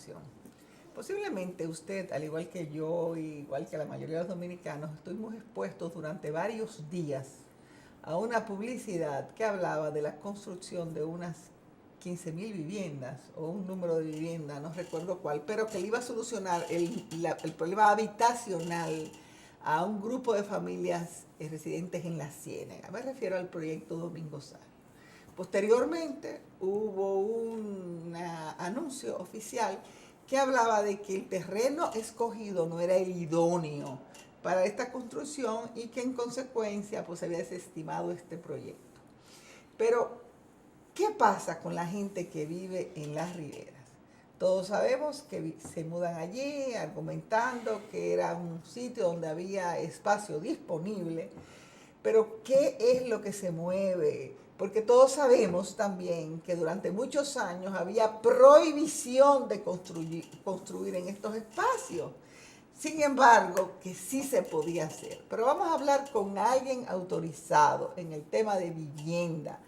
información. Posiblemente usted, al igual que yo, igual que la mayoría de los dominicanos, estuvimos expuestos durante varios días a una publicidad que hablaba de la construcción de unas 15.000 viviendas o un número de viviendas, no recuerdo cuál, pero que le iba a solucionar el problema habitacional a un grupo de familias residentes en la Ciénaga. Me refiero al proyecto Domingo Sabio. Posteriormente hubo un anuncio oficial que hablaba de que el terreno escogido no era el idóneo para esta construcción y que en consecuencia pues había desestimado este proyecto. Pero, ¿qué pasa con la gente que vive en las riberas? Todos sabemos que se mudan allí argumentando que era un sitio donde había espacio disponible, pero ¿qué es lo que se mueve? Porque todos sabemos también que durante muchos años había prohibición de construir en estos espacios. Sin embargo, que sí se podía hacer. Pero vamos a hablar con alguien autorizado en el tema de vivienda.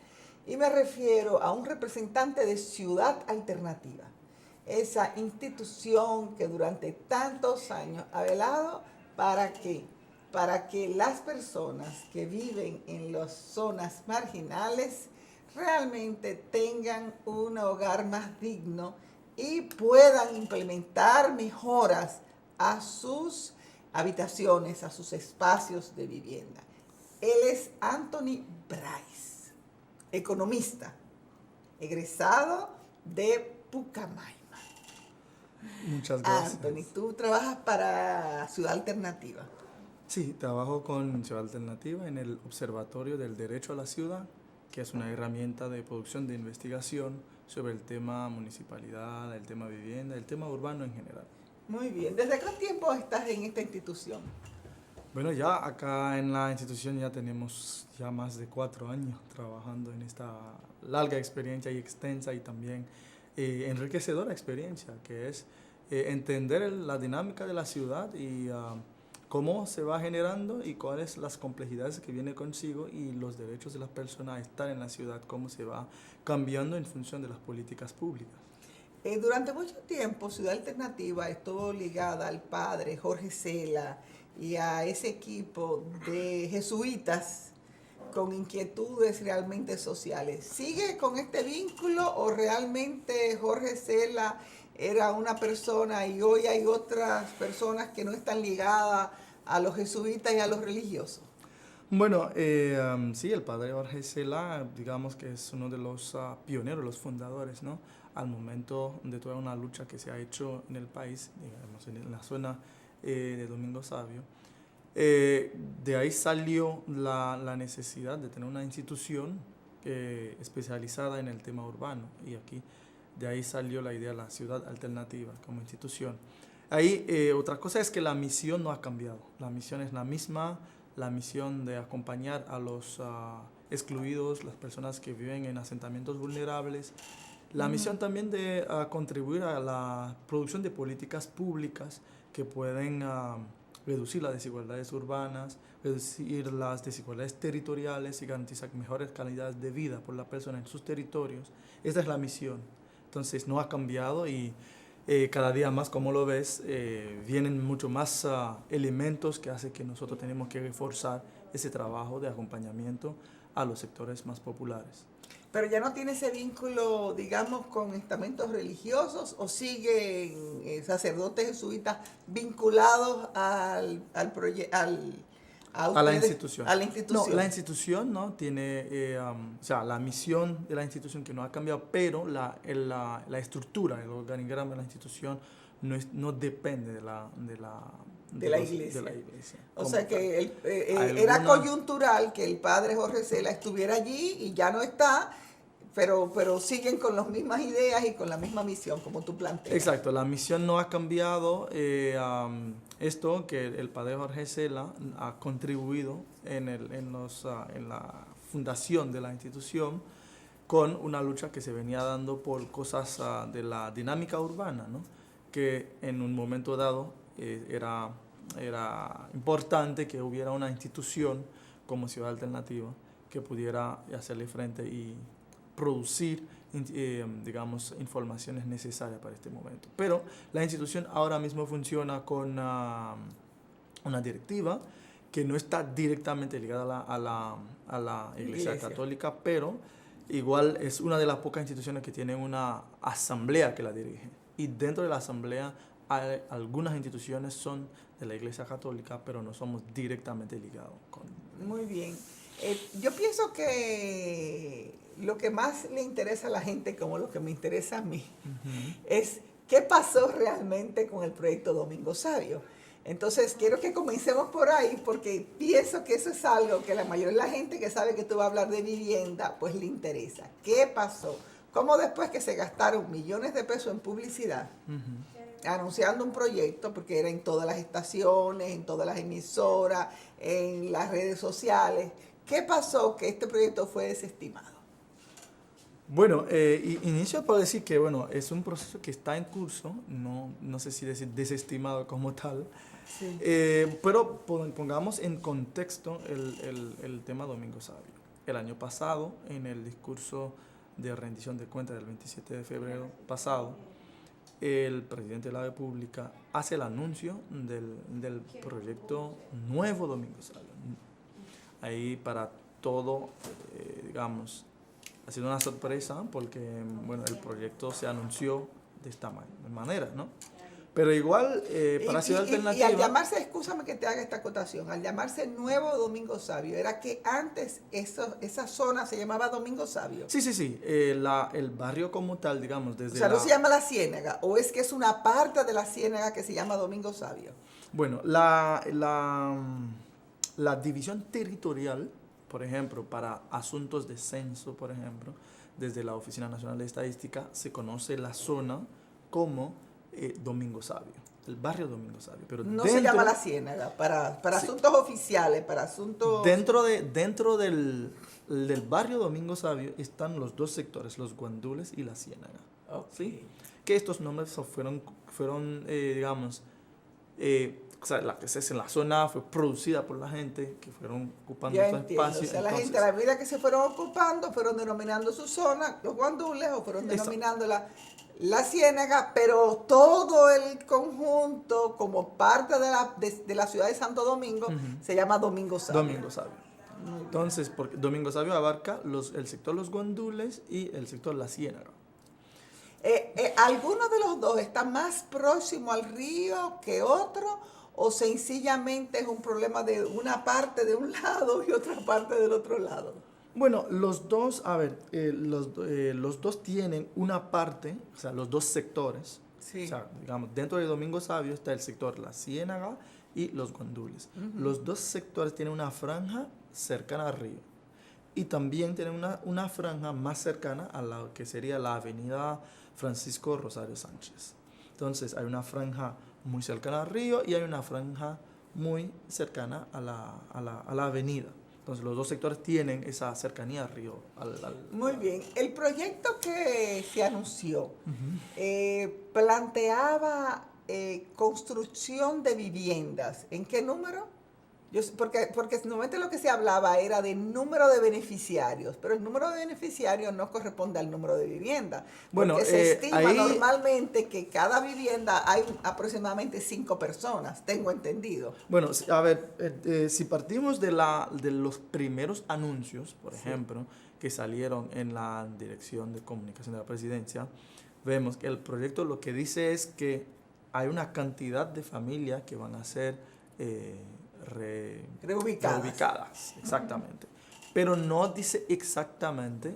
Y me refiero a un representante de Ciudad Alternativa, esa institución que durante tantos años ha velado para que, para que las personas que viven en las zonas marginales realmente tengan un hogar más digno y puedan implementar mejoras a sus habitaciones, a sus espacios de vivienda. Él es Anthony Bryce, economista, egresado de Pucamaima. Muchas gracias. Anthony, tú trabajas para Ciudad Alternativa. Sí, trabajo con Ciudad Alternativa en el Observatorio del Derecho a la Ciudad, que es una herramienta de producción de investigación sobre el tema municipalidad, el tema vivienda, el tema urbano en general. Muy bien. ¿Desde qué tiempo estás en esta institución? Bueno, ya acá en la institución ya tenemos ya más de 4 años trabajando en esta larga experiencia y extensa y también enriquecedora experiencia, que es entender la dinámica de la ciudad y cómo se va generando y cuáles las complejidades que viene consigo y los derechos de las personas a estar en la ciudad, cómo se va cambiando en función de las políticas públicas. Durante mucho tiempo Ciudad Alternativa estuvo ligada al padre Jorge Cela y a ese equipo de jesuitas con inquietudes realmente sociales. ¿Sigue con este vínculo o realmente Jorge Cela era una persona y hoy hay otras personas que no están ligadas a los jesuitas y a los religiosos? Bueno, sí, el padre Jorge Cela, digamos que es uno de los pioneros, los fundadores, ¿no? Al momento de toda una lucha que se ha hecho en el país, digamos, en la zona de Domingo Sabio. De ahí salió la necesidad de tener una institución especializada en el tema urbano y aquí de ahí salió la idea de la Ciudad Alternativa como institución. Ahí otra cosa es que la misión no ha cambiado, la misión es la misma, la misión de acompañar a los excluidos, las personas que viven en asentamientos vulnerables, la misión también de contribuir a la producción de políticas públicas que pueden reducir las desigualdades urbanas, reducir las desigualdades territoriales y garantizar mejores calidades de vida por la persona en sus territorios. Esta es la misión. Entonces no ha cambiado y cada día más, como lo ves, vienen mucho más elementos que hacen que nosotros tenemos que reforzar ese trabajo de acompañamiento a los sectores más populares. Pero ya no tiene ese vínculo, digamos, con estamentos religiosos o siguen sacerdotes jesuitas vinculados A la institución. a la institución. No, la institución no tiene, o sea, la misión de la institución que no ha cambiado, pero la estructura, el organigrama de la institución no depende de la iglesia. De la iglesia. O sea que ¿Alguna? era coyuntural que el padre Jorge Cela estuviera allí y ya no está, pero siguen con las mismas ideas y con la misma misión, como tú planteas. Exacto, la misión no ha cambiado. Esto que el padre Jorge Cela ha contribuido en la fundación de la institución con una lucha que se venía dando por cosas de la dinámica urbana, ¿no? Que en un momento dado era importante que hubiera una institución como Ciudad Alternativa que pudiera hacerle frente y producir digamos, informaciones necesarias para este momento. Pero la institución ahora mismo funciona con una directiva que no está directamente ligada a la Iglesia Católica, pero igual es una de las pocas instituciones que tienen una asamblea que la dirige. Y dentro de la asamblea hay algunas instituciones son de la Iglesia Católica, pero no somos directamente ligados con... Muy bien. Yo pienso que lo que más le interesa a la gente, como lo que me interesa a mí, es qué pasó realmente con el proyecto Domingo Sabio. Entonces, quiero que comencemos por ahí, porque pienso que eso es algo que la mayoría de la gente que sabe que tú vas a hablar de vivienda, pues le interesa. ¿Qué pasó? ¿Cómo después que se gastaron millones de pesos en publicidad, anunciando un proyecto, porque era en todas las estaciones, en todas las emisoras, en las redes sociales, qué pasó que este proyecto fue desestimado? Bueno, inicio por decir que bueno, es un proceso que está en curso, no sé si decir desestimado como tal, Sí. pero pongamos en contexto el tema Domingo Sabio. El año pasado, en el discurso de rendición de cuentas del 27 de febrero pasado, el presidente de la República hace el anuncio del proyecto nuevo Domingo Sabio. Ahí para todo, digamos, ha sido una sorpresa porque, bueno, el proyecto se anunció de esta manera, ¿no? Pero igual, para Ciudad Alternativa... Y al llamarse, escúchame que te haga esta acotación, al llamarse Nuevo Domingo Sabio, ¿era que antes esa zona se llamaba Domingo Sabio? Sí. El barrio como tal, digamos, desde o sea, ¿no se llama La Ciénaga? ¿O es que es una parte de La Ciénaga que se llama Domingo Sabio? Bueno, la división territorial, por ejemplo, para asuntos de censo, por ejemplo, desde la Oficina Nacional de Estadística, se conoce la zona como Domingo Sabio, el barrio Domingo Sabio. Pero no se llama La Ciénaga, para sí, asuntos oficiales, para asuntos... Dentro del barrio Domingo Sabio están los dos sectores, los guandules y la Ciénaga. Okay. ¿Sí? Que estos nombres fueron digamos, o sea, la zona fue producida por la gente que fueron ocupando ya su espacio. O sea, la gente, a la medida que se fueron ocupando, fueron denominando su zona, los guandules, o fueron denominando la Ciénaga, pero todo el conjunto, como parte de la ciudad de Santo Domingo, se llama Domingo Sabio. Domingo Sabio. Entonces, porque Domingo Sabio abarca el sector Los Guandules y el sector La Ciénaga. ¿Alguno de los dos está más próximo al río que otro? ¿O sencillamente es un problema de una parte de un lado y otra parte del otro lado? Bueno, los dos, a ver, los dos tienen una parte, o sea, los dos sectores. Sí. O sea, digamos, dentro de Domingo Sabio está el sector La Ciénaga y Los Guandules. Los dos sectores tienen una franja cercana al río. Y también tienen una franja más cercana a la que sería la avenida Francisco Rosario Sánchez. Entonces, hay una franja muy cercana al río y hay una franja muy cercana a la avenida. Entonces, los dos sectores tienen esa cercanía al río. Muy bien. El proyecto que se anunció planteaba construcción de viviendas. ¿En qué número? Porque normalmente lo que se hablaba era de número de beneficiarios, pero el número de beneficiarios no corresponde al número de viviendas. Bueno, porque se estima normalmente que cada vivienda hay aproximadamente 5 personas, tengo entendido. Bueno, a ver, si partimos de los primeros anuncios, por ejemplo, que salieron en la Dirección de Comunicación de la Presidencia, vemos que el proyecto lo que dice es que hay una cantidad de familias que van a ser... reubicadas, exactamente. Pero no dice exactamente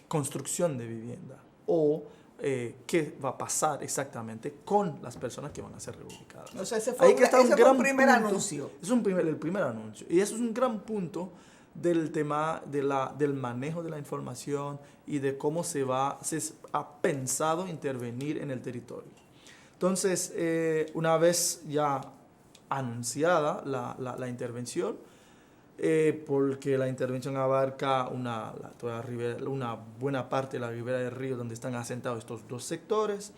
construcción de vivienda o qué va a pasar exactamente con las personas que van a ser reubicadas. O sea, ese fue un primer anuncio. Es el primer anuncio. Y eso es un gran punto del tema del manejo de la información y de cómo se ha pensado intervenir en el territorio. Entonces, una vez ya anunciada la intervención, porque la intervención abarca una buena parte de la ribera del río donde están asentados estos dos sectores.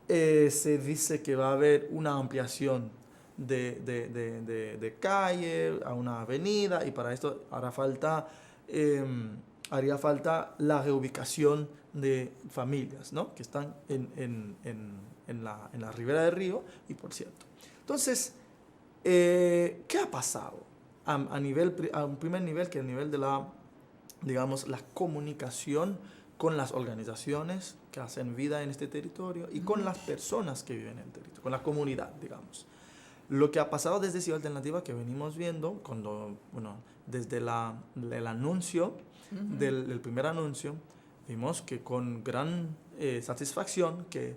Se dice que va a haber una ampliación de calle a una avenida, y para esto hará falta haría falta la reubicación de familias, ¿no? Que están en la ribera del río y por cierto. Entonces, ¿qué ha pasado? A un primer nivel, que es el nivel de digamos, la comunicación con las organizaciones que hacen vida en este territorio y con las personas que viven en el territorio, con la comunidad, digamos. Lo que ha pasado desde Ciudad Alternativa, que venimos viendo, desde el anuncio, del primer anuncio, vimos que con gran satisfacción que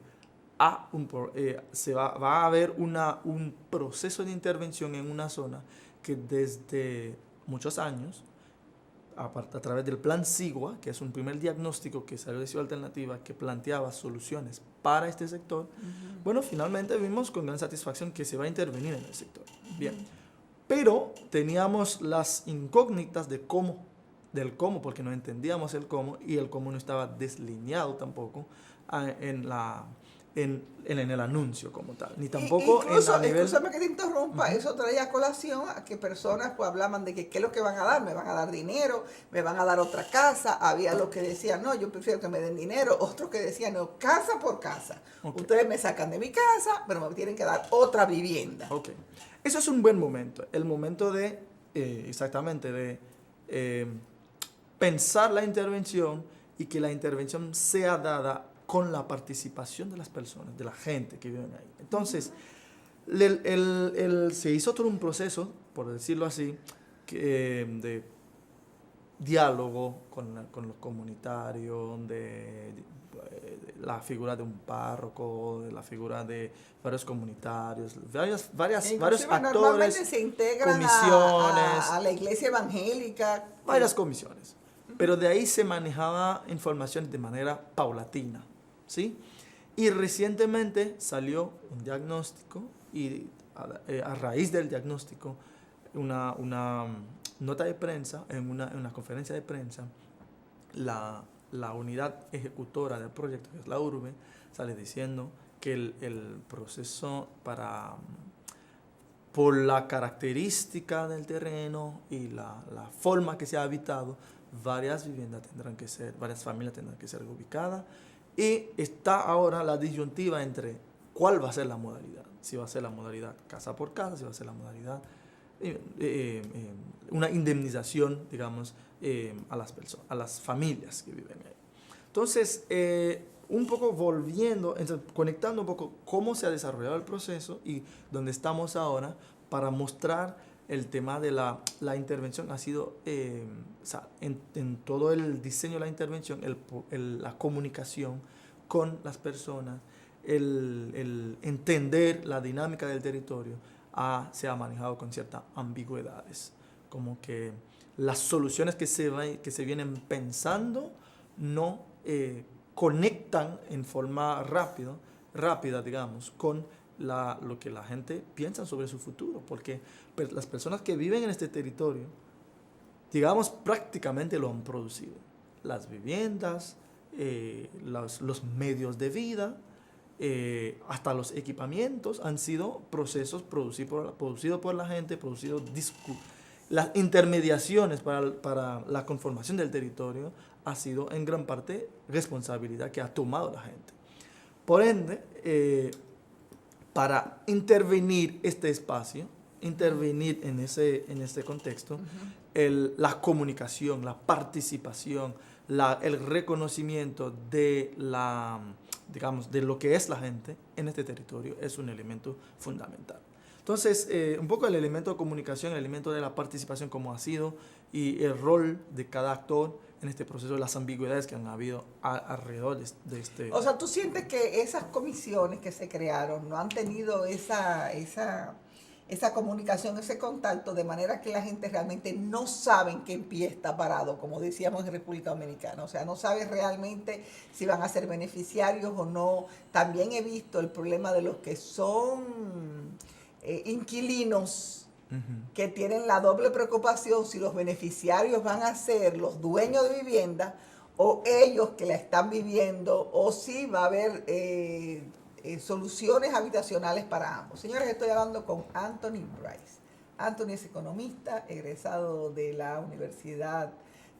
va a haber un proceso de intervención en una zona que desde muchos años, a través del plan SIGUA, que es un primer diagnóstico que salió de Ciudad Alternativa, que planteaba soluciones para este sector, bueno, finalmente vimos con gran satisfacción que se va a intervenir en el sector. Bien, pero teníamos las incógnitas del cómo, porque no entendíamos el cómo, y el cómo no estaba deslineado tampoco en el anuncio como tal, ni tampoco incluso, a nivel... Escúchame que te interrumpa, eso traía a colación a que personas pues hablaban de que qué es lo que van a dar, me van a dar dinero, me van a dar otra casa, había los que decían, no, yo prefiero que me den dinero, otros que decían, no, casa por casa, ustedes me sacan de mi casa, pero me tienen que dar otra vivienda. Ok, eso es un buen momento, el momento de, exactamente, de pensar la intervención y que la intervención sea dada con la participación de las personas, de la gente que vive ahí. Entonces, se hizo todo un proceso, por decirlo así, de diálogo con los comunitarios, de la figura de un párroco, de la figura de varios comunitarios, varios actores, normalmente se integran comisiones, a la iglesia evangélica. Varias comisiones. Pero de ahí se manejaba información de manera paulatina, ¿sí? Y recientemente salió un diagnóstico y a raíz del diagnóstico una nota de prensa, en una conferencia de prensa, la unidad ejecutora del proyecto, que es la URBE, sale diciendo que el proceso por la característica del terreno y la forma que se ha habitado, varias familias tendrán que ser ubicadas, y está ahora la disyuntiva entre cuál va a ser la modalidad, si va a ser la modalidad casa por casa, si va a ser la modalidad una indemnización, digamos, a las familias que viven ahí. Entonces, un poco conectando un poco cómo se ha desarrollado el proceso y dónde estamos ahora, para mostrar el tema de la intervención. Ha sido, en todo el diseño de la intervención, la comunicación con las personas, el entender la dinámica del territorio, se ha manejado con ciertas ambigüedades, como que las soluciones que se vienen pensando no conectan en forma rápida, digamos, con lo que la gente piensa sobre su futuro, porque las personas que viven en este territorio, digamos, prácticamente lo han producido. Las viviendas, los medios de vida, hasta los equipamientos han sido procesos producidos por la gente, las intermediaciones para la conformación del territorio ha sido en gran parte responsabilidad que ha tomado la gente. Por ende, para intervenir este espacio, intervenir en ese contexto, la comunicación, la participación, el reconocimiento de de lo que es la gente en este territorio es un elemento fundamental. Entonces, un poco el elemento de comunicación, el elemento de la participación como ha sido, y el rol de cada actor en este proceso, las ambigüedades que han habido alrededor de este... O sea, ¿tú sientes que esas comisiones que se crearon no han tenido esa comunicación, ese contacto, de manera que la gente realmente no sabe en qué pie está parado, como decíamos en República Dominicana? O sea, no sabe realmente si van a ser beneficiarios o no. También he visto el problema de los que son inquilinos, que tienen la doble preocupación si los beneficiarios van a ser los dueños de vivienda o ellos que la están viviendo, o si va a haber soluciones habitacionales para ambos. Señores, estoy hablando con Anthony Bryce. Anthony es economista, egresado de la Universidad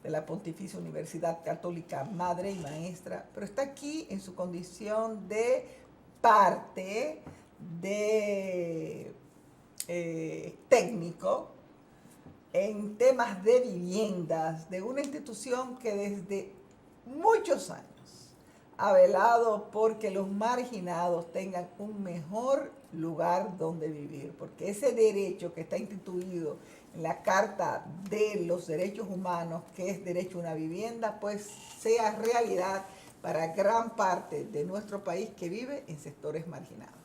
de la Pontificia Universidad Católica, madre y maestra, pero está aquí en su condición de parte de técnico en temas de viviendas de una institución que desde muchos años ha velado porque los marginados tengan un mejor lugar donde vivir, porque ese derecho que está instituido en la Carta de los Derechos Humanos, que es derecho a una vivienda, pues sea realidad para gran parte de nuestro país que vive en sectores marginados.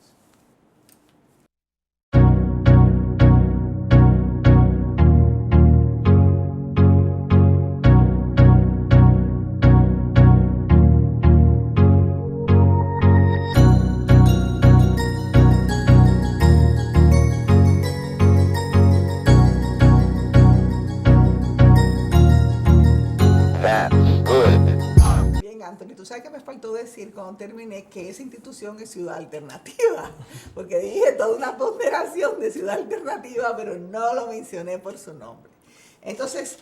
Anthony, tú sabes que me faltó decir cuando terminé que esa institución es Ciudad Alternativa, porque dije toda una ponderación de Ciudad Alternativa, pero no lo mencioné por su nombre. Entonces,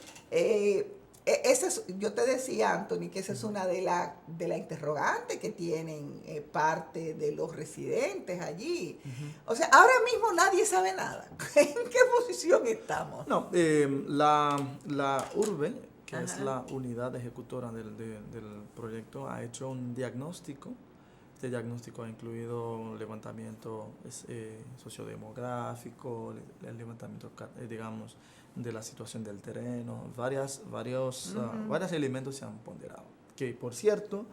yo te decía, Anthony, que esa es una de la interrogante que tienen parte de los residentes allí. O sea, ahora mismo nadie sabe nada. ¿En qué posición estamos? No, la URBE, que es la unidad ejecutora del proyecto, ha hecho un diagnóstico. Este diagnóstico ha incluido un levantamiento sociodemográfico, el levantamiento, digamos, de la situación del terreno, varios elementos se han ponderado. Que, por cierto,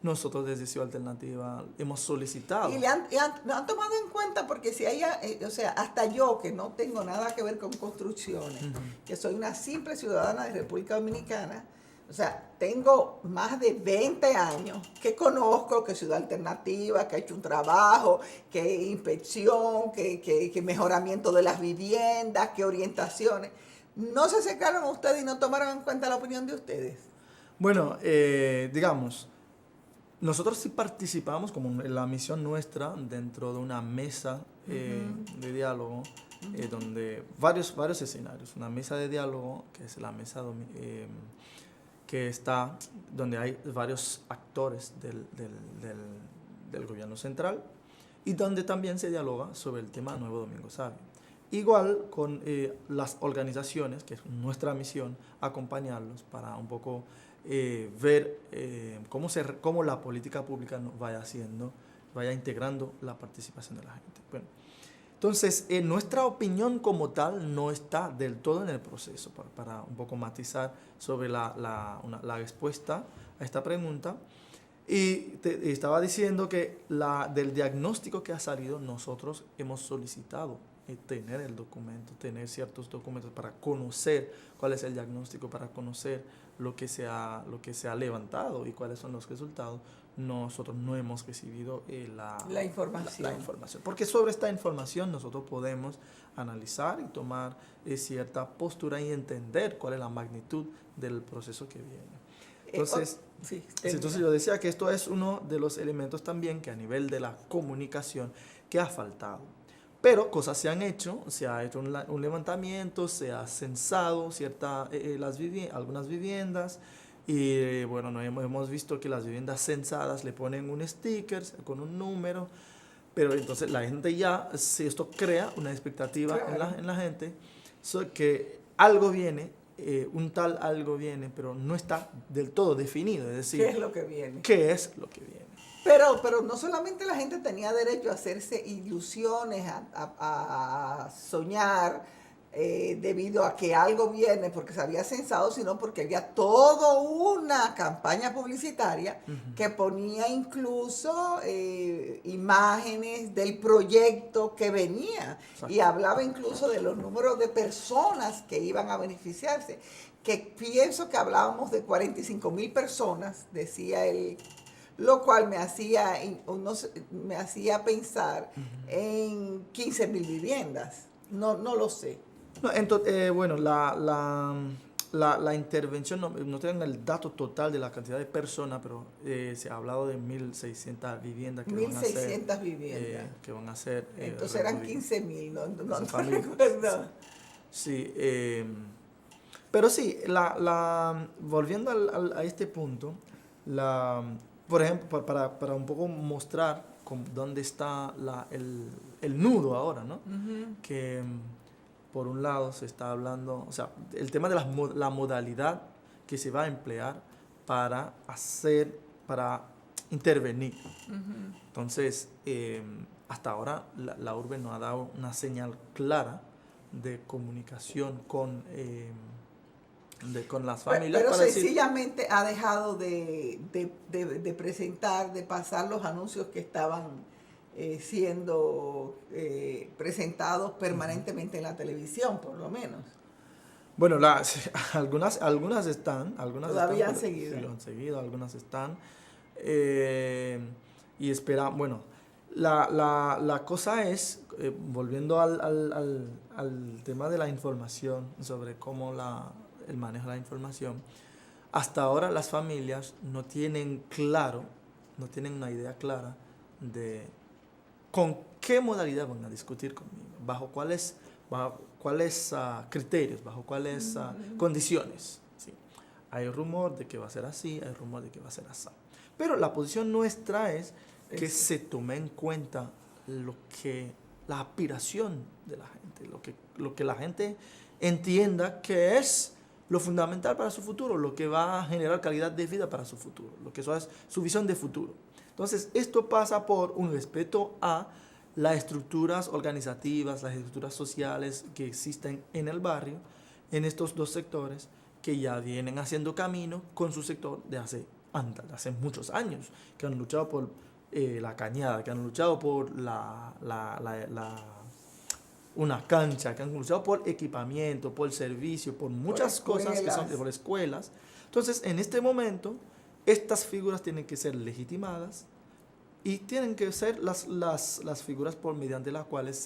nosotros desde Ciudad Alternativa hemos solicitado. Y lo han tomado en cuenta porque si hay, o sea, hasta yo que no tengo nada que ver con construcciones, que soy una simple ciudadana de República Dominicana, o sea, tengo más de 20 años que conozco que Ciudad Alternativa, que ha hecho un trabajo, que inspección, que mejoramiento de las viviendas, que orientaciones. ¿No se acercaron a ustedes y no tomaron en cuenta la opinión de ustedes? Bueno, digamos, nosotros sí participamos como en la misión nuestra dentro de una mesa de diálogo donde varios escenarios. Una mesa de diálogo que es la mesa que está donde hay varios actores del gobierno central y donde también se dialoga sobre el tema Nuevo Domingo Sabio. Igual con las organizaciones, que es nuestra misión, acompañarlos para un poco ver cómo la política pública vaya integrando la participación de la gente. Bueno, entonces, nuestra opinión como tal no está del todo en el proceso, para un poco matizar sobre la respuesta a esta pregunta. Y estaba diciendo que del diagnóstico que ha salido, nosotros hemos solicitado tener el documento, tener ciertos documentos para conocer cuál es el diagnóstico, para conocer lo que se ha levantado y cuáles son los resultados. Nosotros no hemos recibido la información. Porque sobre esta información nosotros podemos analizar y tomar cierta postura y entender cuál es la magnitud del proceso que viene. Entonces yo decía que esto es uno de los elementos también que a nivel de la comunicación que ha faltado. Pero cosas se han hecho, se ha hecho un levantamiento, se ha censado algunas viviendas y bueno, hemos visto que las viviendas censadas le ponen un sticker con un número, pero entonces la gente esto crea una expectativa en la gente que algo viene, algo viene, pero no está del todo definido, es decir, ¿qué es lo que viene? ¿Qué es lo que viene? Pero no solamente la gente tenía derecho a hacerse ilusiones, a soñar debido a que algo viene porque se había censado, sino porque había toda una campaña publicitaria que ponía incluso imágenes del proyecto que venía. Exacto. Y hablaba incluso de los números de personas que iban a beneficiarse, que pienso que hablábamos de 45,000 personas, decía él, lo cual me hacía pensar en 15,000 viviendas. No lo sé. No, entonces, bueno, la intervención, no tengo el dato total de la cantidad de personas, pero se ha hablado de 1.600 viviendas que 1.600 viviendas. Que van a ser. Entonces eran 15,000, no recuerdo. Sí, Pero sí, volviendo a este punto, por ejemplo, para un poco mostrar dónde está el nudo ahora, ¿no? Ujú. Que por un lado se está hablando, o sea, el tema de la modalidad que se va a emplear para intervenir. Entonces, hasta ahora la urbe no ha dado una señal clara de comunicación con las familias Pero para decir, sencillamente ha dejado de presentar, de pasar los anuncios que estaban siendo presentados permanentemente en la televisión, por lo menos. bueno, algunas están, Todavía han sí, seguido. lo han seguido, algunas están, y espera, bueno, la cosa es, volviendo al tema de la información, sobre cómo el manejo de la información, hasta ahora las familias no tienen una idea clara de con qué modalidad van a discutir conmigo, bajo cuáles criterios, bajo cuáles condiciones. ¿Sí? Hay rumor de que va a ser así, hay rumor de que va a ser así. Pero la posición nuestra es que se tome en cuenta la aspiración de la gente, lo que la gente entienda que es lo fundamental para su futuro, lo que va a generar calidad de vida para su futuro, lo que eso es su visión de futuro. Entonces, esto pasa por un respeto a las estructuras organizativas, las estructuras sociales que existen en el barrio, en estos dos sectores, que ya vienen haciendo camino con su sector de hace muchos años, que han luchado por la cañada, que han luchado por una cancha, que han luchado por equipamiento, por servicio, por muchas cosas que son por escuelas. Entonces, en este momento, estas figuras tienen que ser legitimadas y tienen que ser las figuras mediante las cuales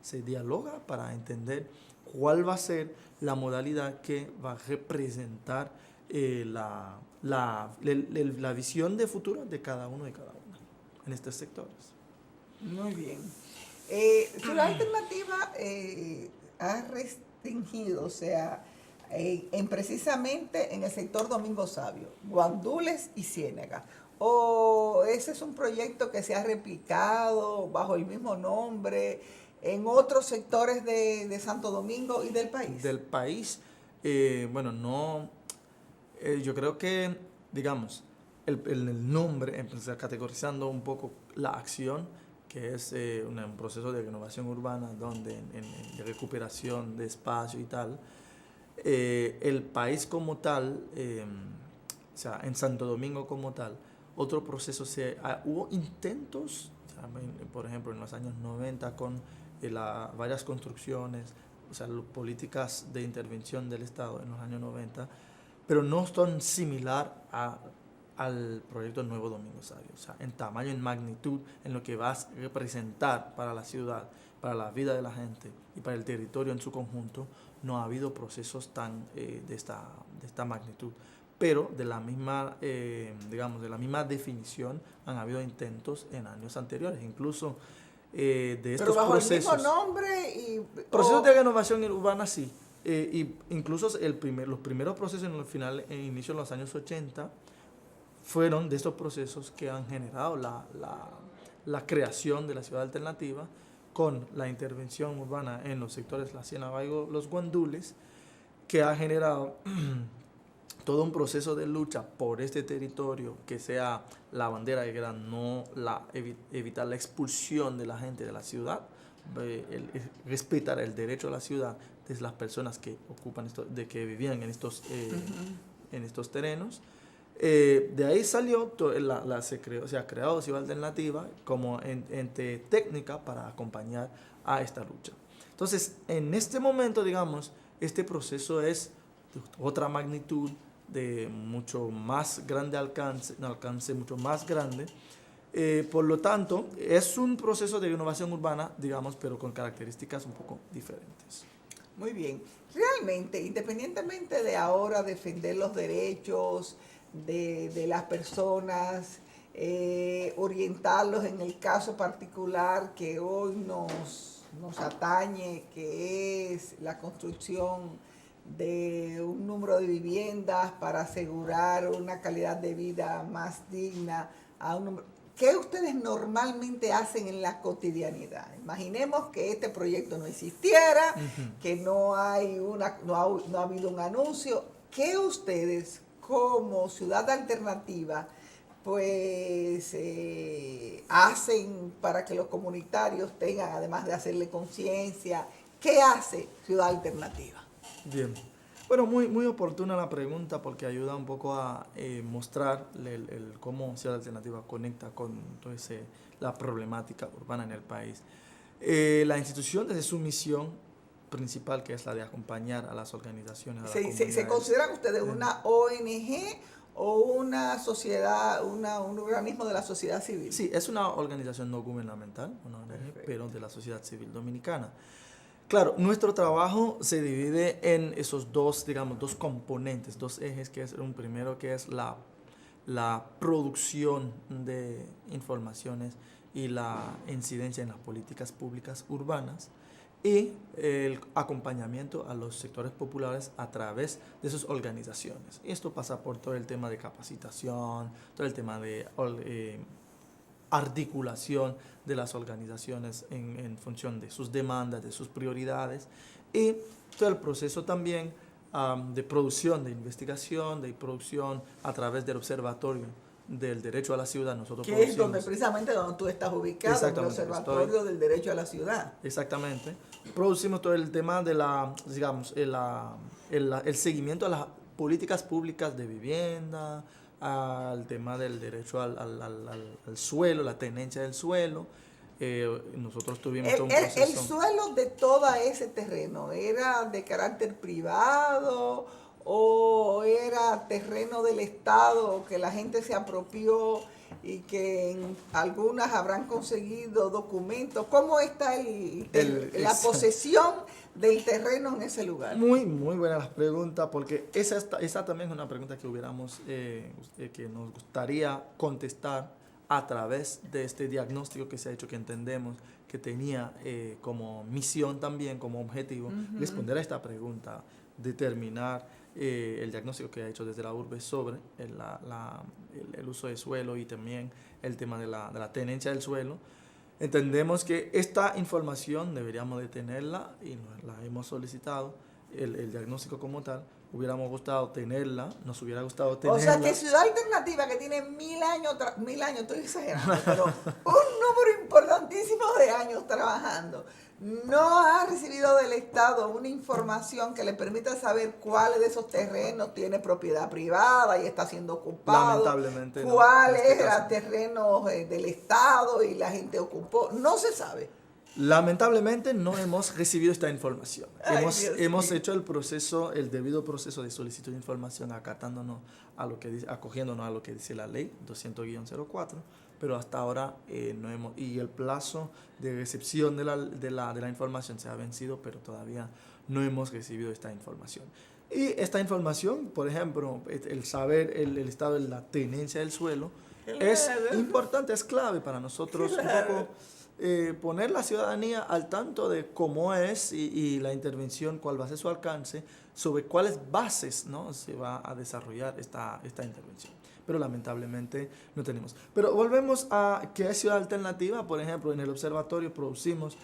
se dialoga para entender cuál va a ser la modalidad que va a representar la visión de futuro de cada uno y cada una en estos sectores. Muy bien. Ciudad Alternativa ha restringido, o sea, precisamente en el sector Domingo Sabio, Guandules y Ciénaga. ¿O ese es un proyecto que se ha replicado bajo el mismo nombre en otros sectores de Santo Domingo y del país? Del país, bueno, no, yo creo que, digamos, el nombre, empezar categorizando un poco la acción, que es un proceso de renovación urbana, donde de recuperación de espacio y tal, el país como tal, o sea, en Santo Domingo como tal, otro proceso, hubo intentos, o sea, por ejemplo, en los años 90 con varias construcciones, o sea, políticas de intervención del Estado en los años 90, pero no son similar al proyecto Nuevo Domingo Sabio, o sea, en tamaño, en magnitud, en lo que va a representar para la ciudad, para la vida de la gente y para el territorio en su conjunto. No ha habido procesos de esta magnitud, pero de la misma, digamos, de la misma definición han habido intentos en años anteriores, incluso de estos pero bajo procesos. El mismo nombre Procesos de renovación urbana, sí. Y incluso los primeros procesos en el final, en inicio de los años 80, fueron de estos procesos que han generado la creación de la ciudad alternativa, con la intervención urbana en los sectores La Ciénaga y los Guandules, que ha generado todo un proceso de lucha por este territorio, que sea la bandera de guerra, no evitar la expulsión de la gente de la ciudad, respetar el derecho a la ciudad de las personas que que vivían en estos terrenos. De ahí salió, se ha creado Ciudad Alternativa como ente técnica para acompañar a esta lucha. Entonces, en este momento, digamos, este proceso es de otra magnitud, de mucho más grande alcance mucho más grande. Por lo tanto, es un proceso de renovación urbana, digamos, pero con características un poco diferentes. Muy bien. Realmente, independientemente de ahora defender los derechos de las personas, orientarlos en el caso particular que hoy nos atañe, que es la construcción de un número de viviendas para asegurar una calidad de vida más digna a un número. ¿Qué ustedes normalmente hacen en la cotidianidad? Imaginemos que este proyecto no existiera, que no ha habido un anuncio. ¿Qué ustedes como ciudad alternativa pues hacen para que los comunitarios tengan, además de hacerle conciencia? ¿Qué hace Ciudad Alternativa? Bien. Bueno, muy oportuna la pregunta porque ayuda un poco a mostrar cómo Ciudad Alternativa conecta con la problemática urbana en el país. La institución, desde su misión principal, que es la de acompañar a las organizaciones, a las comunidades. ¿Se consideran ustedes una ONG o una sociedad, un organismo de la sociedad civil? Sí, es una organización no gubernamental, una ONG, pero de la sociedad civil dominicana. Claro, nuestro trabajo se divide en esos dos componentes, dos ejes, que es un primero que es la producción de informaciones y la incidencia en las políticas públicas urbanas y el acompañamiento a los sectores populares a través de sus organizaciones. Y esto pasa por todo el tema de capacitación, todo el tema de articulación de las organizaciones en función de sus demandas, de sus prioridades y todo el proceso también de producción, de investigación, de producción a través del Observatorio del Derecho a la Ciudad. Nosotros que es precisamente donde tú estás ubicado, en el Observatorio del Derecho a la Ciudad. Exactamente. Producimos todo el tema de el seguimiento a las políticas públicas de vivienda, al tema del derecho al suelo, la tenencia del suelo. Nosotros tuvimos un proceso. ¿El suelo de todo ese terreno era de carácter privado o era terreno del Estado que la gente se apropió y que en algunas habrán conseguido documentos? ¿Cómo está la posesión del terreno en ese lugar? Muy buena la pregunta, porque esa también es una pregunta que que nos gustaría contestar a través de este diagnóstico que se ha hecho, que entendemos que tenía como misión también, como objetivo, responder a esta pregunta, determinar el diagnóstico que ha hecho desde la urbe sobre el uso de suelo y también el tema de la tenencia del suelo. Entendemos que esta información deberíamos de tenerla y la hemos solicitado, el diagnóstico como tal. Hubiéramos gustado tenerla, nos hubiera gustado tenerla. O sea que Ciudad Alternativa, que tiene 1000 años, estoy exagerando, pero un número importantísimo de años trabajando, no ha recibido del Estado una información que le permita saber cuáles de esos terrenos tiene propiedad privada y está siendo ocupado. Lamentablemente no. ¿Cuáles eran terrenos del Estado y la gente ocupó? No se sabe. Lamentablemente no hemos recibido esta información. Hemos Dios hecho el debido proceso de solicitud de información acatándonos acogiéndonos a lo que dice la ley 200-04, pero hasta ahora no hemos, y el plazo de recepción de la información se ha vencido, pero todavía no hemos recibido esta información. Y esta información, por ejemplo, el saber el estado de la tenencia del suelo es importante, es clave para nosotros un poco. Poner la ciudadanía al tanto de cómo es y la intervención, cuál va a ser su alcance, sobre cuáles bases, ¿no?, se va a desarrollar esta intervención. Pero lamentablemente no tenemos. Pero volvemos a qué es Ciudad Alternativa. Por ejemplo, en el observatorio producimos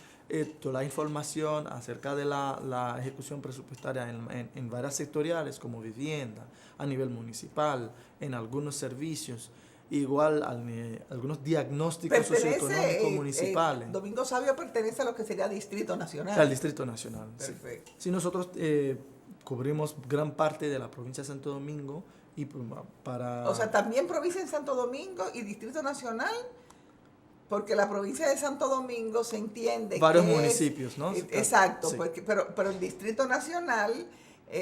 toda la información acerca de la ejecución presupuestaria en varias sectoriales, como vivienda, a nivel municipal, en algunos servicios. Igual algunos diagnósticos socioeconómicos municipales. Domingo Sabio pertenece a lo que sería Distrito Nacional. Al Distrito Nacional. Perfecto. Sí, nosotros cubrimos gran parte de la provincia de Santo Domingo y para... O sea, también provincia de Santo Domingo y Distrito Nacional, porque la provincia de Santo Domingo se entiende varios que municipios, ¿no? Exacto, sí. pero el Distrito Nacional...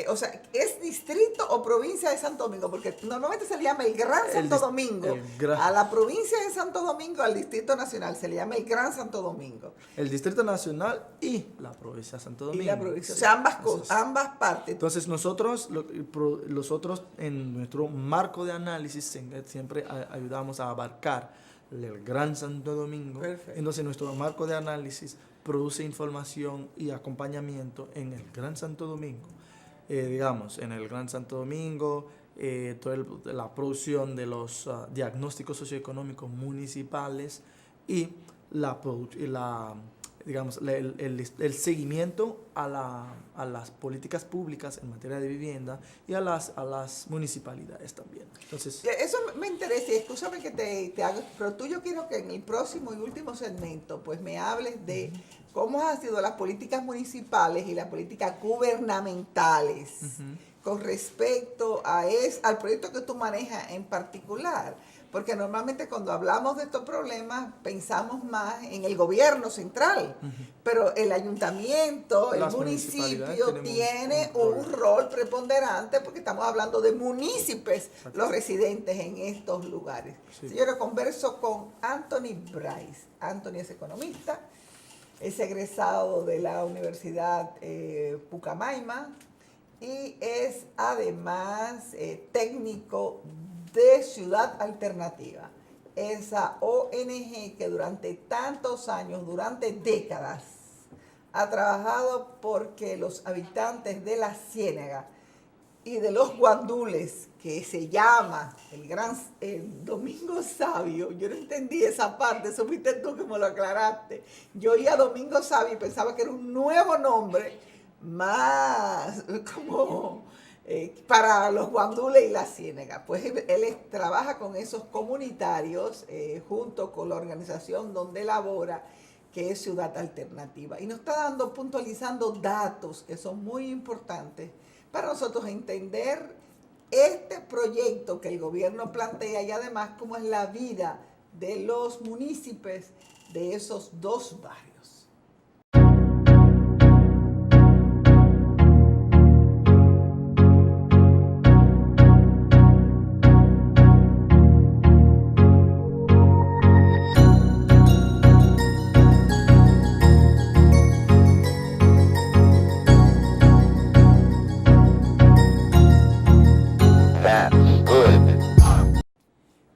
o sea, ¿es distrito o provincia de Santo Domingo? Porque normalmente se le llama el Gran Santo Domingo. A la provincia de Santo Domingo, al Distrito Nacional, se le llama el Gran Santo Domingo. El Distrito Nacional y la provincia de Santo Domingo. Y la provincia, sí. O sea, ambas partes. Entonces nosotros en nuestro marco de análisis siempre ayudamos a abarcar el Gran Santo Domingo. Perfecto. Entonces nuestro marco de análisis produce información y acompañamiento en el Gran Santo Domingo. digamos, en el Gran Santo Domingo, toda la producción de los diagnósticos socioeconómicos municipales y digamos, el seguimiento a las políticas públicas en materia de vivienda y a las municipalidades también. Entonces, eso me interesa, y escúchame que te hago, pero yo quiero que en el próximo y último segmento pues me hables de cómo han sido las políticas municipales y las políticas gubernamentales con respecto al proyecto que tú manejas en particular. Porque normalmente cuando hablamos de estos problemas pensamos más en el gobierno central, pero el ayuntamiento, el municipio tiene un rol preponderante porque estamos hablando de municipios, los residentes en estos lugares. Sí. Yo converso con Anthony Bryce. Anthony es economista, es egresado de la Universidad Pucamaima y es además técnico de Ciudad Alternativa, esa ONG que durante tantos años, durante décadas, ha trabajado porque los habitantes de la Ciénaga y de los guandules, que se llama el Domingo Sabio, yo no entendí esa parte, eso fuiste tú que me lo aclaraste. Yo oía Domingo Sabio y pensaba que era un nuevo nombre más como para los guandules y la ciénaga. Pues él trabaja con esos comunitarios junto con la organización donde labora, que es Ciudad Alternativa. Y nos está puntualizando datos que son muy importantes para nosotros entender este proyecto que el gobierno plantea y además cómo es la vida de los municipios de esos dos barrios.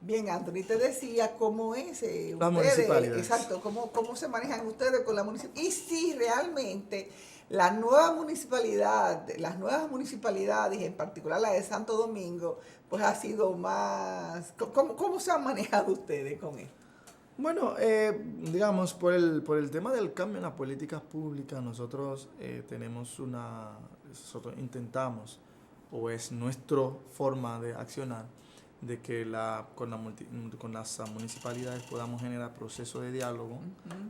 Bien, Anthony, te decía cómo es las municipalidades. Exacto, cómo se manejan ustedes con la municipalidad. Y si realmente las nuevas municipalidades, en particular la de Santo Domingo, pues ha sido más... ¿Cómo se han manejado ustedes con esto? Bueno, digamos, por el tema del cambio en las políticas públicas, nosotros nosotros intentamos, o es nuestra forma de accionar, de que con las municipalidades podamos generar procesos de diálogo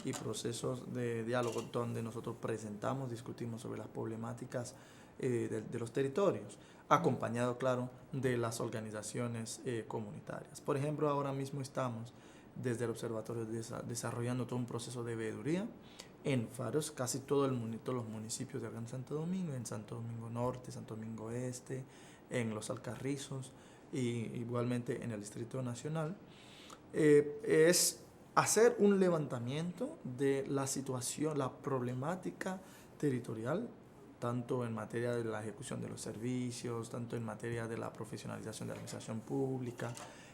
y procesos de diálogo donde nosotros presentamos, discutimos sobre las problemáticas de los territorios, acompañado, claro, de las organizaciones comunitarias. Por ejemplo, ahora mismo estamos desde el observatorio desarrollando todo un proceso de veeduría en casi todos los municipios del Gran Santo Domingo, en Santo Domingo Norte, Santo Domingo Este, en los Alcarrizos, y igualmente en el Distrito Nacional, es hacer un levantamiento de la situación, la problemática territorial, tanto en materia de la ejecución de los servicios, tanto en materia de la profesionalización de la administración pública,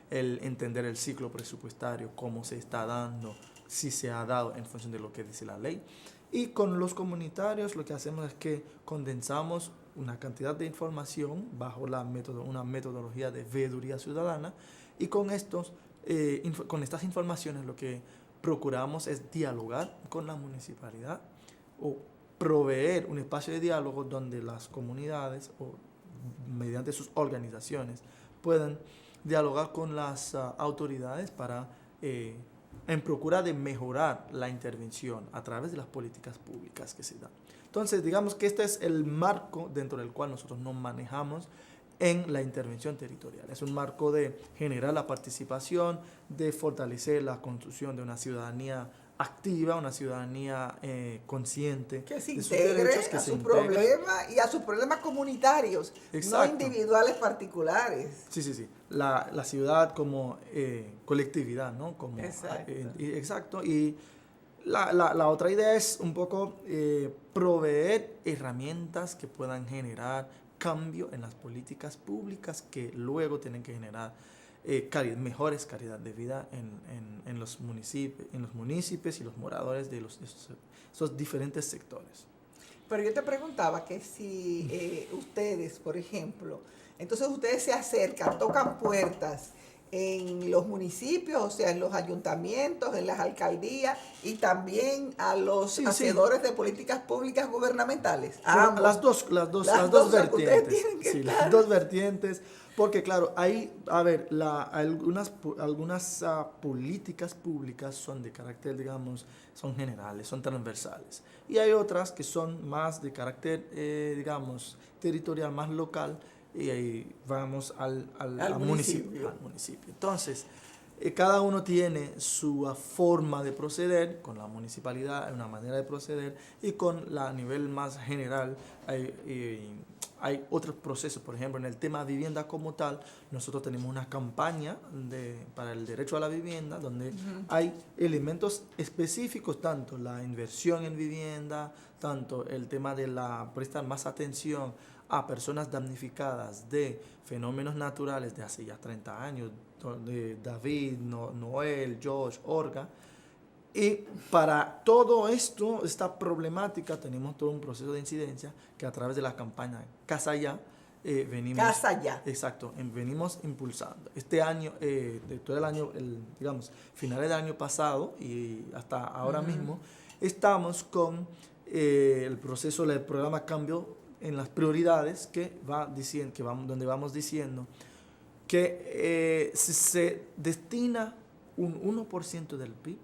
el entender el ciclo presupuestario, cómo se está dando, si se ha dado en función de lo que dice la ley. Y con los comunitarios lo que hacemos es que condensamos una cantidad de información bajo una metodología de veeduría ciudadana, y con estas informaciones lo que procuramos es dialogar con la municipalidad o proveer un espacio de diálogo donde las comunidades o mediante sus organizaciones puedan dialogar con las autoridades en procura de mejorar la intervención a través de las políticas públicas que se dan. Entonces, digamos que este es el marco dentro del cual nosotros nos manejamos en la intervención territorial. Es un marco de generar la participación, de fortalecer la construcción de una ciudadanía activa, una ciudadanía consciente que se integre a sus problemas y a sus problemas comunitarios, exacto, no individuales particulares. Sí. La ciudad como colectividad, ¿no? Exacto. Exacto. Y la otra idea es un poco proveer herramientas que puedan generar cambio en las políticas públicas que luego tienen que generar mejores calidad de vida en los municipios y los moradores de esos diferentes sectores. Pero yo te preguntaba que si ustedes, por ejemplo, entonces ustedes se acercan, tocan puertas en los municipios, o sea, en los ayuntamientos, en las alcaldías y también a los Sí, sí. hacedores de políticas públicas gubernamentales. Bueno, Ambos. las dos O sea, que ustedes vertientes. tienen que Sí, las estar. dos vertientes. Porque claro, hay, a ver, algunas políticas públicas son de carácter, digamos, son generales, son transversales. Y hay otras que son más de carácter, digamos, territorial, más local, y ahí vamos al municipio. Al municipio. Entonces, cada uno tiene su forma de proceder, con la municipalidad hay una manera de proceder, y a nivel más general hay otros procesos. Por ejemplo, en el tema vivienda como tal, nosotros tenemos una campaña para el derecho a la vivienda, donde hay elementos específicos, tanto la inversión en vivienda, tanto el tema de prestar más atención a personas damnificadas de fenómenos naturales de hace ya 30 años, de David, Noel, Josh, Orga. Y para todo esto, esta problemática, tenemos todo un proceso de incidencia que a través de la campaña Casa Ya venimos... Casa Ya. Exacto, venimos impulsando. Este año, de todo el año, digamos, finales del año pasado y hasta ahora mismo, estamos con el proceso del programa Cambio en las prioridades que va diciendo, donde vamos diciendo que si se destina un 1% del PIB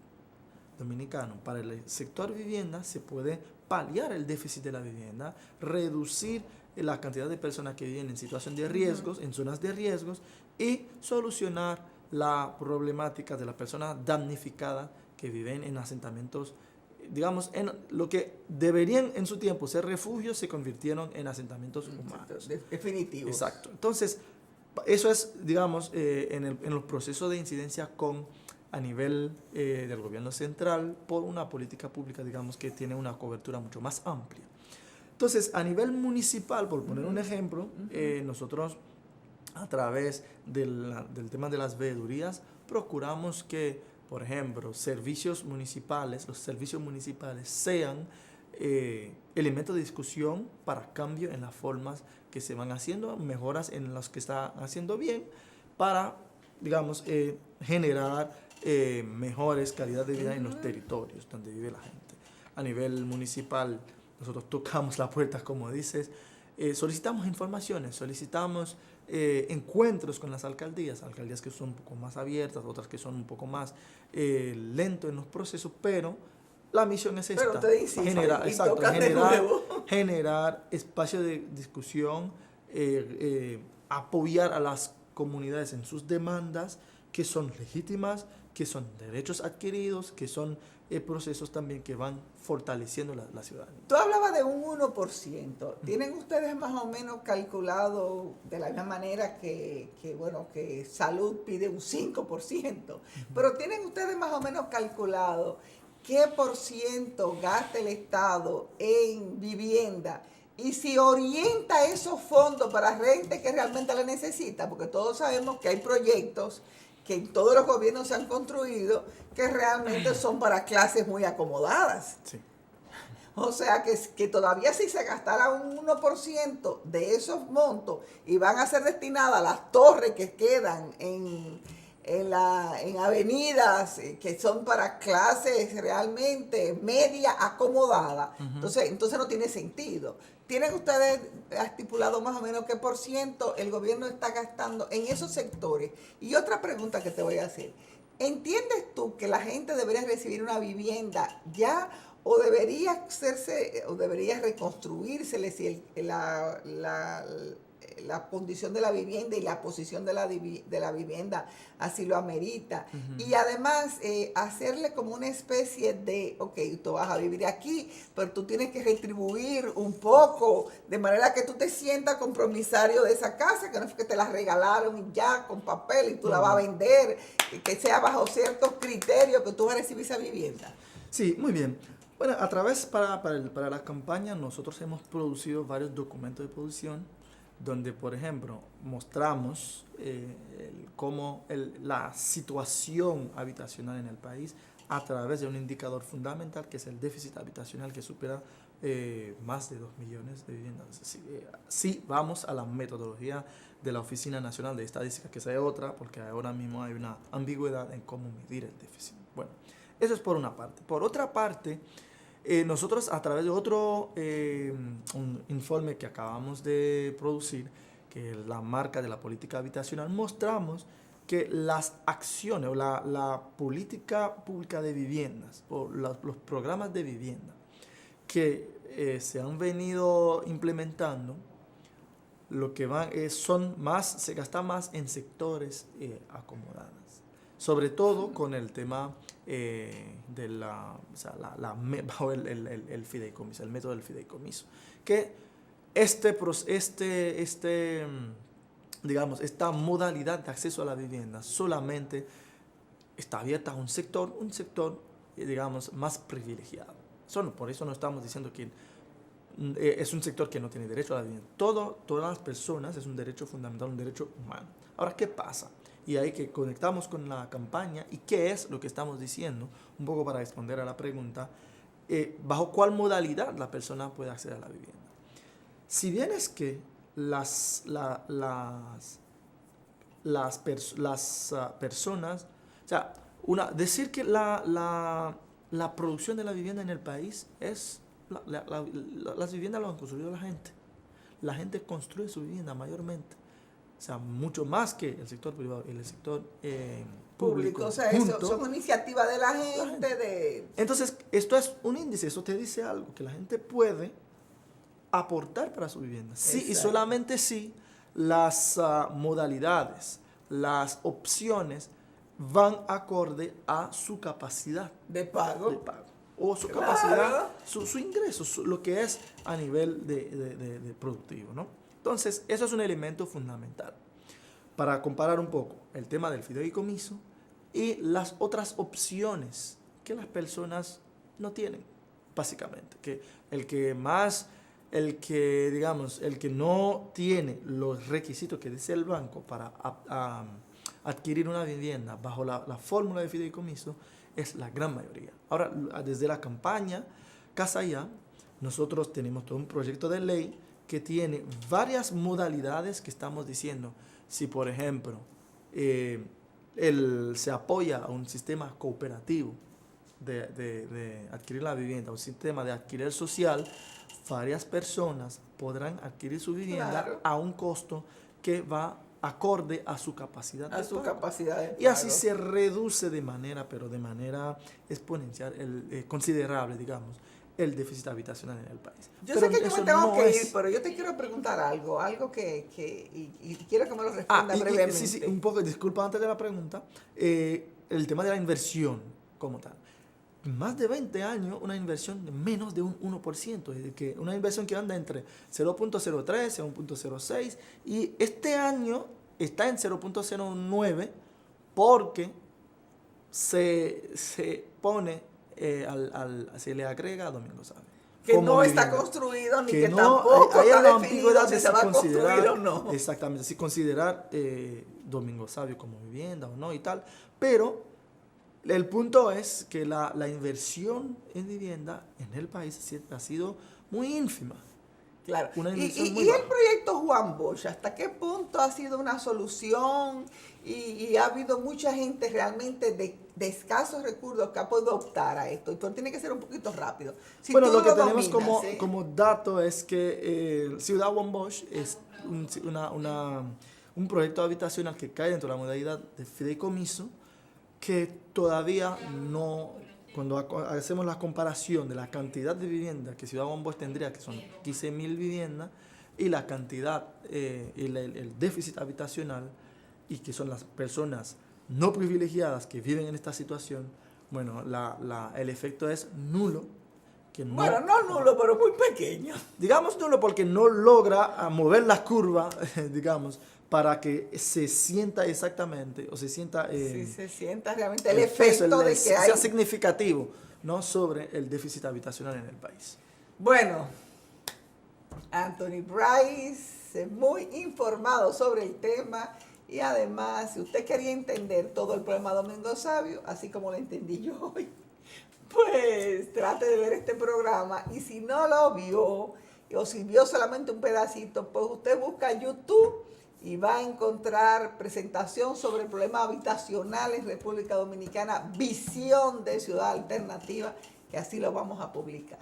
dominicano para el sector vivienda, se puede paliar el déficit de la vivienda, reducir la cantidad de personas que viven en situación de riesgos, en zonas de riesgos, y solucionar la problemática de las personas damnificadas que viven en asentamientos, digamos, en lo que deberían en su tiempo ser refugios, se convirtieron en asentamientos humanos. Definitivos. Exacto. Entonces, eso es, digamos, en los procesos de incidencia a nivel del gobierno central, por una política pública, digamos, que tiene una cobertura mucho más amplia. Entonces, a nivel municipal, por poner un ejemplo, nosotros, a través del tema de las veedurías, procuramos que, por ejemplo, los servicios municipales sean elementos de discusión para cambio en las formas que se van haciendo, mejoras en las que está haciendo bien, para, digamos, generar mejores calidad de vida en los territorios donde vive la gente. A nivel municipal, nosotros tocamos la puerta, como dices, solicitamos informaciones, solicitamos encuentros con las alcaldías que son un poco más abiertas, otras que son un poco más lentos en los procesos, pero la misión es esta, generar espacio de discusión, apoyar a las comunidades en sus demandas, que son legítimas, que son derechos adquiridos, que son procesos también que van fortaleciendo la ciudadanía. Tú hablabas de un 1%. ¿Tienen ustedes más o menos calculado de la misma manera que salud pide un 5%? Pero ¿tienen ustedes más o menos calculado qué por ciento gasta el Estado en vivienda? Y si orienta esos fondos para gente que realmente la necesita, porque todos sabemos que hay proyectos que en todos los gobiernos se han construido que realmente son para clases muy acomodadas. Sí. O sea, que todavía si se gastara un 1% de esos montos y van a ser destinadas a las torres que quedan en avenidas que son para clases realmente media acomodada, entonces no tiene sentido. ¿Tienen ustedes estipulado más o menos qué por ciento el gobierno está gastando en esos sectores? Y otra pregunta que te voy a hacer. ¿Entiendes tú que la gente debería recibir una vivienda ya o debería hacerse o debería reconstruírsele si la condición de la vivienda y la posición de la vivienda así lo amerita? Y además hacerle como una especie de, tú vas a vivir aquí, pero tú tienes que retribuir un poco, de manera que tú te sientas compromisario de esa casa, que no es que te la regalaron ya con papel y tú la vas a vender, que sea bajo ciertos criterios que tú vas a recibir esa vivienda. Sí, muy bien. Bueno, a través para la campaña nosotros hemos producido varios documentos de posición donde, por ejemplo, mostramos cómo la situación habitacional en el país a través de un indicador fundamental que es el déficit habitacional, que supera más de 2 millones de viviendas. Si vamos a la metodología de la Oficina Nacional de Estadística, que esa es otra, porque ahora mismo hay una ambigüedad en cómo medir el déficit. Bueno, eso es por una parte. Por otra parte, nosotros a través de otro un informe que acabamos de producir, que es la marca de la política habitacional, mostramos que las acciones o la política pública de viviendas o los programas de vivienda que se han venido implementando, lo que van se gasta más en sectores acomodados, sobre todo con el tema de bajo el fideicomiso, el método del fideicomiso, que esta modalidad de acceso a la vivienda solamente está abierta a un sector digamos, más privilegiado. Por eso no estamos diciendo que es un sector que no tiene derecho a la vivienda. Todas las personas es un derecho fundamental, un derecho humano. Ahora, ¿qué pasa? Y ahí que conectamos con la campaña y qué es lo que estamos diciendo, un poco para responder a la pregunta, bajo cuál modalidad la persona puede acceder a la vivienda. Si bien es que las personas, o sea, decir que la producción de la vivienda en el país es, las viviendas las han construido la gente. La gente construye su vivienda mayormente. O sea, mucho más que el sector privado y el sector público. O sea, eso son iniciativas de la gente. Entonces, esto es un índice, eso te dice algo, que la gente puede aportar para su vivienda. Sí, y solamente si las modalidades, las opciones van acorde a su capacidad de pago. O su capacidad, su ingreso, lo que es a nivel de productivo, ¿no? Entonces, eso es un elemento fundamental. Para comparar un poco el tema del fideicomiso y las otras opciones que las personas no tienen, básicamente. Que el que no tiene los requisitos que dice el banco para adquirir una vivienda bajo la fórmula de fideicomiso es la gran mayoría. Ahora, desde la campaña Casa Ya, nosotros tenemos todo un proyecto de ley que tiene varias modalidades que estamos diciendo. Si, por ejemplo, se apoya a un sistema cooperativo de adquirir la vivienda, un sistema de alquiler social, varias personas podrán adquirir su vivienda a un costo que va acorde a su capacidad de pago. Y así se reduce de manera exponencial, considerable, digamos, el déficit habitacional en el país. Yo sé que yo me tengo que ir, pero yo te quiero preguntar algo y quiero que me lo responda brevemente. Sí, un poco, disculpa antes de la pregunta, el tema de la inversión como tal. Más de 20 años, una inversión de menos de un 1%, es decir, que una inversión que anda entre 0.03 y 1.06, y este año está en 0.09 porque se pone, se le agrega a Domingo Sabio. Que no está construido ni que tampoco está definido si se va a construir o no. Exactamente, si considerar Domingo Sabio como vivienda o no y tal, pero el punto es que la inversión en vivienda en el país ha sido muy ínfima. Claro. ¿Y el proyecto Juan Bosch, hasta qué punto ha sido una solución? Y ha habido mucha gente realmente de escasos recursos que ha podido optar a esto. Pero tiene que ser un poquito rápido. Bueno, lo que tenemos como dato es que Ciudad Juan Bosch es un proyecto habitacional que cae dentro de la modalidad de fideicomiso, que todavía no, cuando hacemos la comparación de la cantidad de viviendas que Ciudad Juan Bosch tendría, que son 15.000 viviendas, y la cantidad, el déficit habitacional, y que son las personas no privilegiadas que viven en esta situación, bueno, el efecto es nulo. Bueno, no nulo, pero muy pequeño. Digamos nulo porque no logra mover la curva, digamos, para que se sienta exactamente, o se sienta... se sienta realmente el efecto de que sea significativo, ¿no?, sobre el déficit habitacional en el país. Bueno, Anthony Bryce es muy informado sobre el tema, y además, si usted quería entender todo el problema de Domingo Sabio, así como lo entendí yo hoy, pues trate de ver este programa y si no lo vio o si vio solamente un pedacito, pues usted busca YouTube y va a encontrar presentación sobre el problema habitacional en República Dominicana, visión de ciudad alternativa, que así lo vamos a publicar.